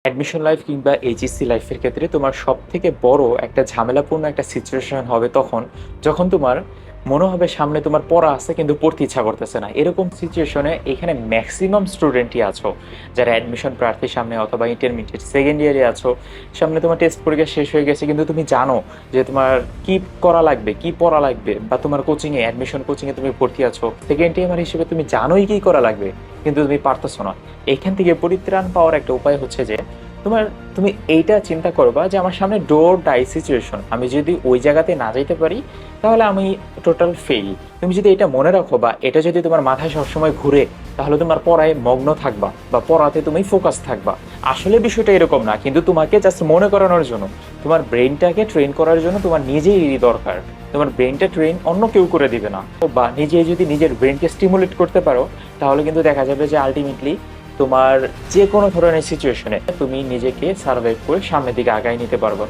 Admission life কিংবা HSC লাইফের ক্ষেত্রে তোমার সবথেকে বড় একটা ঝামেলাপূর্ণ একটা সিচুয়েশন হবে তখন, যখন তোমার মনে হবে সামনে তোমার পড়া আছে কিন্তু পড়তে ইচ্ছা করতেছে না। এরকম সিচুয়েশনে এখানে ম্যাক্সিমাম স্টুডেন্টই আছো যারা অ্যাডমিশন প্রার্থী, সামনে অথবা ইন্টারমিডিয়েট সেকেন্ড ইয়ারে আছো, সামনে তোমার টেস্ট পরীক্ষা শেষ হয়ে গেছে কিন্তু তুমি জানো যে তোমার কি করা লাগবে, কি পড়া লাগবে, বা তোমার কোচিংয়ে অ্যাডমিশন কোচিংয়ে তুমি ভর্তি আছো সেকেন্ড ইয়ার হিসেবে, তুমি জানোই কি করা লাগবে কিন্তু তুমি পারতেছো না। এখান থেকে পরিত্রাণ পাওয়ার একটা উপায় হচ্ছে যে তোমার তুমি এইটা চিন্তা করবা যে আমার সামনে ডোর ডাই সিচুয়েশন, আমি যদি ওই জায়গাতে না যাইতে পারি তাহলে আমি টোটাল ফেল। তুমি যদি এটা মনে রাখো বা এটা যদি তোমার মাথায় সবসময় ঘুরে, তাহলে তোমার পড়ায় মগ্ন থাকবা বা পড়াতে তুমি ফোকাস থাকবা। আসলে বিষয়টা এরকম না, কিন্তু তোমাকে জাস্ট মনে করানোর জন্য, তোমার ব্রেনটাকে ট্রেন করার জন্য তোমার নিজেই দরকার। তোমার ব্রেনটা ট্রেন অন্য কেউ করে দিবে না। বা নিজে যদি নিজের ব্রেনকে স্টিমুলেট করতে পারো, তাহলে কিন্তু দেখা যাবে যে আলটিমেটলি তোমার যে কোনো ধরনের সিচুয়েশনে তুমি নিজেকে সার্ভাইভ করে সামনের দিকে আগায় নিতে পারবে।